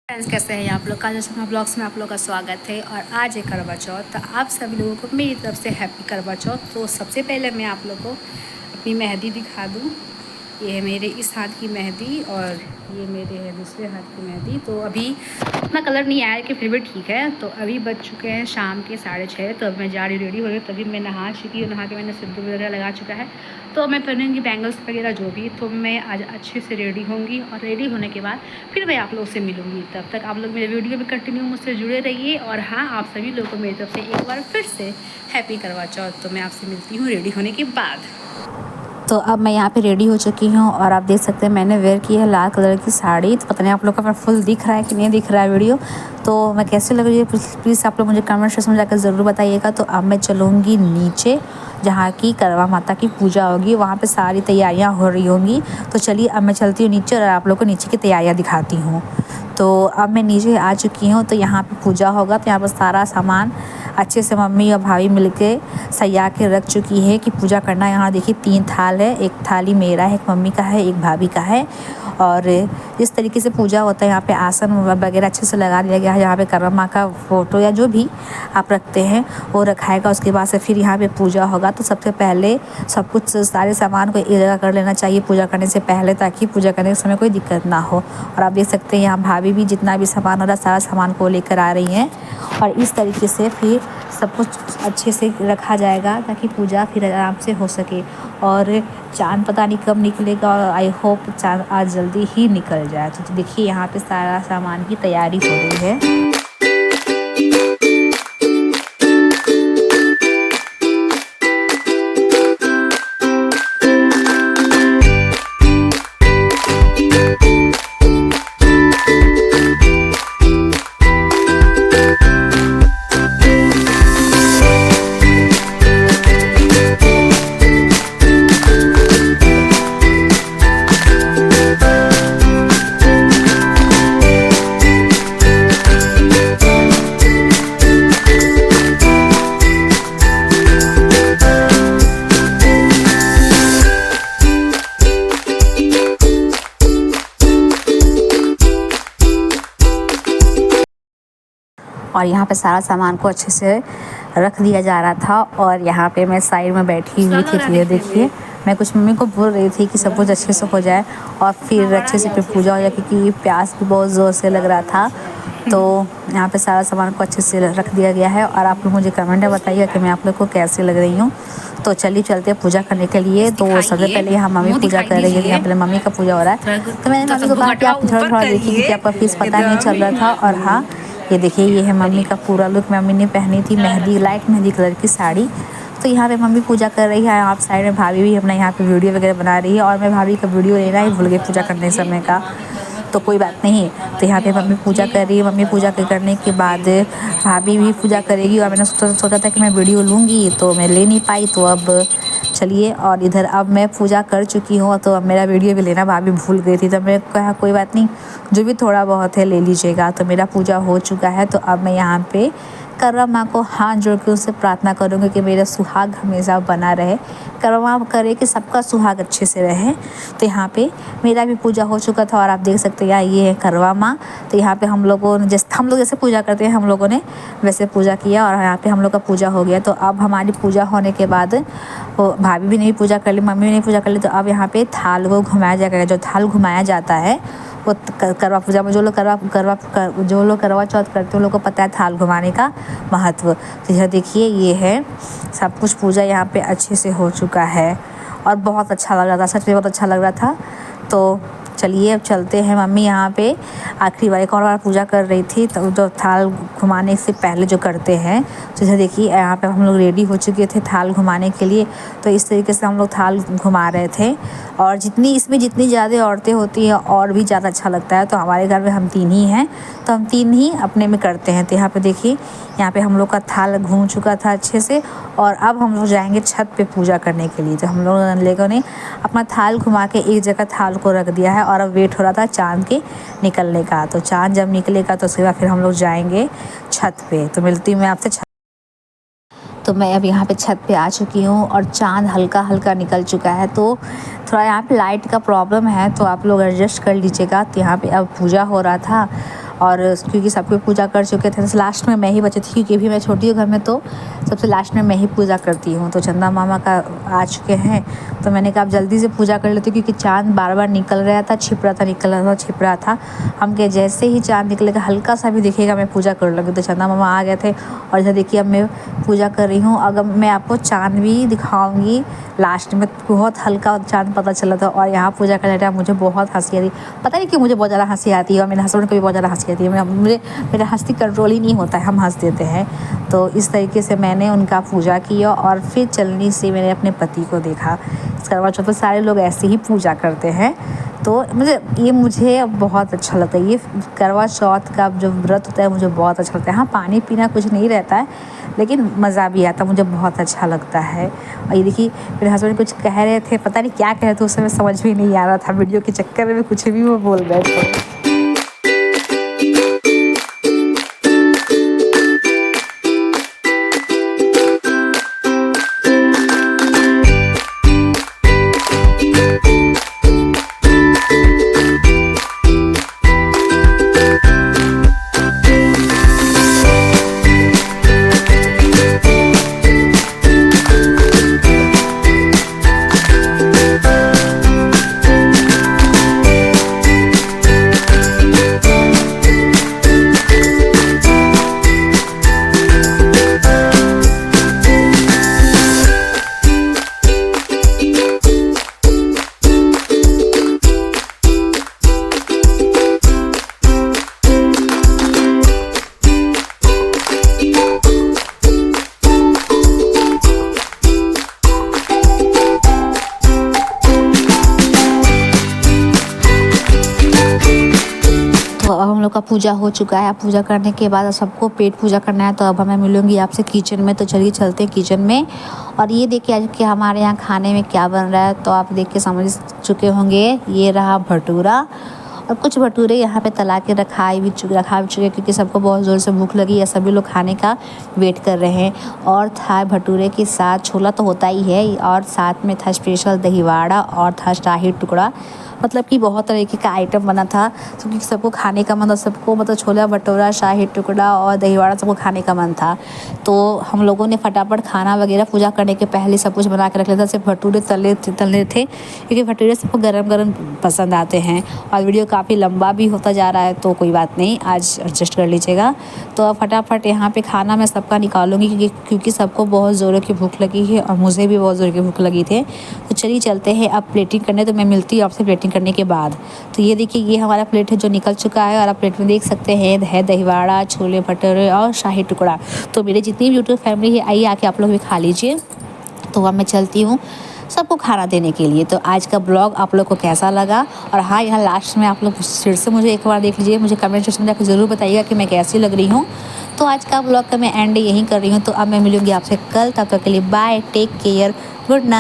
Friends, कैसे हैं आप लोग? काजल शर्मा ब्लॉग्स में आप लोग का स्वागत है। और आज है करवा चौथ, तो आप सभी लोगों को मेरी तरफ से हैप्पी करवा चौथ। तो सबसे पहले मैं आप लोग को अपनी मेहंदी दिखा दूँ। ये है मेरे इस हाथ की मेहंदी और ये मेरे है दूसरे हाथ की मेहंदी। तो अभी इतना कलर नहीं आया कि फिर भी ठीक है। तो अभी बज चुके हैं शाम के 6:30। तो अब मैं जा रही रेडी हो रही। तभी मैं नहा चुकी हूँ, नहा के मैंने सिंदूर वगैरह लगा चुका है। तो मैं पहनूँगी बैंगल्स वगैरह जो भी। तो मैं आज अच्छे से रेडी होंगी और रेडी होने के बाद फिर मैं आप लोग से मिलूँगी। तब तक आप लोग मेरे वीडियो में कंटिन्यू मुझसे जुड़े रहिए। और हाँ, आप सभी लोगों को मेरी तरफ से एक बार फिर से हैप्पी करवा चौथ। तो मैं आपसे मिलती हूँ रेडी होने के बाद। तो अब मैं यहाँ पे रेडी हो चुकी हूँ और आप देख सकते हैं मैंने वेयर की है लाल कलर की साड़ी। तो पता नहीं आप लोग का फुल दिख रहा है कि नहीं दिख रहा है वीडियो। तो मैं कैसे लग रही है प्लीज़ आप लोग मुझे कमेंट सेक्शन में जाकर ज़रूर बताइएगा। तो अब मैं चलूँगी नीचे जहाँ की करवा माता की पूजा होगी, वहाँ पे सारी तैयारियाँ हो रही होंगी। तो चलिए अब मैं चलती हूँ नीचे और आप लोग को नीचे की तैयारियाँ दिखाती हूँ। तो अब मैं नीचे आ चुकी हूँ। तो यहाँ पे पूजा होगा, तो यहाँ पर सारा सामान अच्छे से मम्मी और भाभी मिलके सजा के रख चुकी है कि पूजा करना है। यहाँ देखिए 3 थाल है, एक थाली मेरा है, एक मम्मी का है, एक भाभी का है। और इस तरीके से पूजा होता है। यहाँ पे आसन वगैरह अच्छे से लगा दिया गया है। यहाँ पे करवा माँ का फ़ोटो या जो भी आप रखते हैं वो रखाएगा। उसके बाद से फिर यहाँ पे पूजा होगा। तो सबसे पहले सब कुछ सारे सामान को एक जगह कर लेना चाहिए पूजा करने से पहले, ताकि पूजा करने के समय कोई दिक्कत ना हो। और आप देख सकते हैं यहाँ भाभी भी जितना भी सामान हो रहा है सारा सामान को लेकर आ रही हैं। और इस तरीके से फिर सब कुछ अच्छे से रखा जाएगा ताकि पूजा फिर आराम से हो सके। और चाँद पता नहीं कब निकलेगा, और आई होप चाँद आज जल्दी ही निकल जाए। तो देखिए यहाँ पे सारा सामान की तैयारी हो रही है। और यहाँ पे सारा सामान को अच्छे से रख दिया जा रहा था। और यहाँ पे मैं साइड में बैठी हुई थी। तो ये देखिए मैं कुछ मम्मी को बोल रही थी कि सब कुछ अच्छे से हो जाए और फिर अच्छे से फिर पूजा हो जाए, क्योंकि प्यास भी बहुत ज़ोर से लग रहा था। तो यहाँ पे सारा सामान को अच्छे से रख दिया गया है। और आप लोग मुझे कमेंट में बताइए कि मैं आप लोग को कैसे लग रही हूँ। तो चलिए चलते हैं पूजा करने के लिए। तो सबसे पहले यहाँ मम्मी पूजा कर रही है। यहाँ पहले मम्मी का पूजा हो रहा है। तो मैंने मम्मी को कहा कि आप थोड़ा थोड़ा देखिए, क्योंकि आपका फेस पता नहीं चल रहा था। और हाँ, ये देखिए ये है मम्मी का पूरा लुक। मम्मी ने पहनी थी मेहंदी, लाइट मेहंदी कलर की साड़ी। तो यहाँ पे मम्मी पूजा कर रही है। आप साइड में भाभी भी अपना यहाँ पे वीडियो वगैरह बना रही है। और मैं भाभी का वीडियो लेना ही भूल गई पूजा करने समय का, तो कोई बात नहीं। तो यहाँ पे मम्मी पूजा कर रही है। मम्मी पूजा करने के बाद भाभी भी पूजा करेगी। और मैंने सोचा था कि मैं वीडियो लूँगी, तो मैं ले नहीं पाई। तो अब चलिए, और इधर अब मैं पूजा कर चुकी हूँ, तो अब मेरा वीडियो भी लेना भाभी भूल गई थी। तो मैं कहा कोई बात नहीं, जो भी थोड़ा बहुत है ले लीजिएगा। तो मेरा पूजा हो चुका है। तो अब मैं यहाँ पे करवा माँ को हाथ जोड़ के उससे प्रार्थना करूँगी कि मेरा सुहाग हमेशा बना रहे। करवा माँ करे कि सबका सुहाग अच्छे से रहे। तो यहाँ पे मेरा भी पूजा हो चुका था। और आप देख सकते हैं ये है करवा माँ। तो यहाँ पे हम लोग जैसे पूजा करते हैं हम लोगों ने वैसे पूजा किया। और यहाँ पे हम लोग का पूजा हो गया। तो अब हमारी पूजा होने के बाद भाभी भी नहीं पूजा कर ली, मम्मी भी नहीं पूजा कर ली। तो अब यहाँ पे थाल को घुमाया जाएगा। जो थाल घुमाया जाता है वो करवा पूजा में जो लोग करवा चौथ करते हैं उन लोग को पता है थाल घुमाने का महत्व। तो यह देखिए ये है सब कुछ। पूजा यहाँ पे अच्छे से हो चुका है और बहुत अच्छा लग रहा था, सच में बहुत अच्छा लग रहा था। तो चलिए अब चलते हैं। मम्मी यहाँ पे आखिरी बार एक और बार पूजा कर रही थी। तो जो थाल घुमाने से पहले जो करते हैं, तो इधर देखिए यहाँ पे हम लोग रेडी हो चुके थे थाल घुमाने के लिए। तो इस तरीके से हम लोग थाल घुमा रहे थे। और जितनी ज़्यादा औरतें होती हैं और भी ज़्यादा अच्छा लगता है। तो हमारे घर में हम 3 ही हैं, तो हम 3 ही अपने में करते हैं। तो यहाँ पे देखिए यहाँ पे हम लोग का थाल घूम चुका था अच्छे से। और अब हम लोग जाएंगे छत पे पूजा करने के लिए। तो हम लोगों ने अपना थाल घुमा के एक जगह थाल को रख दिया है। और अब वेट हो रहा था चाँद के निकलने का। तो चाँद जब निकलेगा तो उसके बाद फिर हम लोग जाएंगे छत पे। तो मिलती हूँ मैं आपसे। तो मैं अब यहाँ पे छत पे आ चुकी हूँ और चाँद हल्का हल्का निकल चुका है। तो थोड़ा यहाँ पे लाइट का प्रॉब्लम है, तो आप लोग एडजस्ट कर लीजिएगा। तो यहाँ पे अब पूजा हो रहा था और क्योंकि सब कोई पूजा कर चुके थे तो लास्ट में मैं ही बची थी, क्योंकि अभी मैं छोटी हूँ घर में तो सबसे लास्ट में मैं ही पूजा करती हूँ। तो चंदा मामा का आ चुके हैं तो मैंने कहा आप जल्दी से पूजा कर लेते, क्योंकि चाँद बार बार निकल रहा था, छिप रहा था, निकल रहा था, छिप रहा था। हम के जैसे ही चाँद निकलेगा हल्का सा भी दिखेगा मैं पूजा कर लूँगी। तो चंदा मामा आ गए थे और इधर देखिए अब मैं पूजा कर रही हूँ। अगर मैं आपको चाँद भी दिखाऊंगी लास्ट में, बहुत हल्का चाँद पता चला था। और यहाँ पूजा करने टाइम मुझे बहुत हंसी आ रही, पता नहीं क्यों मुझे बहुत ज़्यादा हंसी आती है और मेरे हस्बैंड को भी बहुत ज़्यादा हंसी आती है। मुझे मेरा हंसी कंट्रोल ही नहीं होता है, हम हंस देते हैं। तो इस तरीके से मैंने उनका पूजा किया और फिर चलनी से मैंने अपने पति को देखा। करवा चौथ पर सारे लोग ऐसे ही पूजा करते हैं। तो मुझे बहुत अच्छा लगता है ये करवा चौथ का जो व्रत होता है, मुझे बहुत अच्छा लगता है। हाँ, पानी पीना कुछ नहीं रहता है लेकिन मज़ा भी आता, मुझे बहुत अच्छा लगता है। और ये देखिए मेरे हस्बैंड कुछ कह रहे थे, पता नहीं क्या कह रहे थे, उस समय समझ भी नहीं आ रहा था, वीडियो के चक्कर में कुछ भी वो बोल रहे थे। तो अब हम लोग का पूजा हो चुका है। पूजा करने के बाद सबको पेट पूजा करना है, तो अब मैं मिलूंगी आपसे किचन में। तो चलिए चलते हैं किचन में। और ये देखिए आज के हमारे यहाँ खाने में क्या बन रहा है, तो आप देख के समझ चुके होंगे। ये रहा भटूरा और कुछ भटूरे यहाँ पे तला के रखा भी चुके, क्योंकि सबको बहुत ज़ोर से भूख लगी है, सभी लोग खाने का वेट कर रहे हैं। और था भटूरे के साथ छोला तो होता ही है, और साथ में था स्पेशल दही वड़ा और था शाही टुकड़ा। मतलब कि बहुत तरीके का आइटम बना था, क्योंकि सबको खाने का मन था, सबको मतलब छोला भटूरा, शाही टुकड़ा और दही वड़ा सबको खाने का मन था। तो हम लोगों ने फटाफट खाना वगैरह पूजा करने के पहले सब कुछ बना के रख लिया था। सिर्फ भटूरे तलने थे, क्योंकि भटूरे सबको गरम गरम पसंद आते हैं। और वीडियो काफ़ी लंबा भी होता जा रहा है, तो कोई बात नहीं, आज एडजस्ट कर लीजिएगा। तो अब फटाफट यहाँ पे खाना मैं सबका निकालूंगी, क्योंकि सबको बहुत ज़ोरों की भूख लगी है और मुझे भी बहुत ज़ोरों की भूख लगी थी। तो चलिए चलते हैं अब प्लेटिंग करने। तो मैं मिलती हूँ आपसे प्लेटिंग करने के बाद। तो ये देखिए ये हमारा प्लेट है जो निकल चुका है, और आप प्लेट में देख सकते हैं है दही वड़ा, छोले भटूरे और शाही टुकड़ा। तो मेरे जितनी भी यूट्यूब फैमिली है, आइए आके आप लोग भी खा लीजिए। तो अब मैं चलती हूँ सबको खाना देने के लिए। तो आज का ब्लॉग आप लोग को कैसा लगा, और हाँ यहाँ लास्ट में आप लोग फिर से मुझे एक बार देख लीजिए, मुझे कमेंट सेक्शन में जाकर ज़रूर बताइएगा कि मैं कैसी लग रही हूँ। तो आज का ब्लॉग का मैं एंड यहीं कर रही हूँ। तो अब मैं मिलूँगी आपसे कल, तब तक के लिए bye, take care, good night.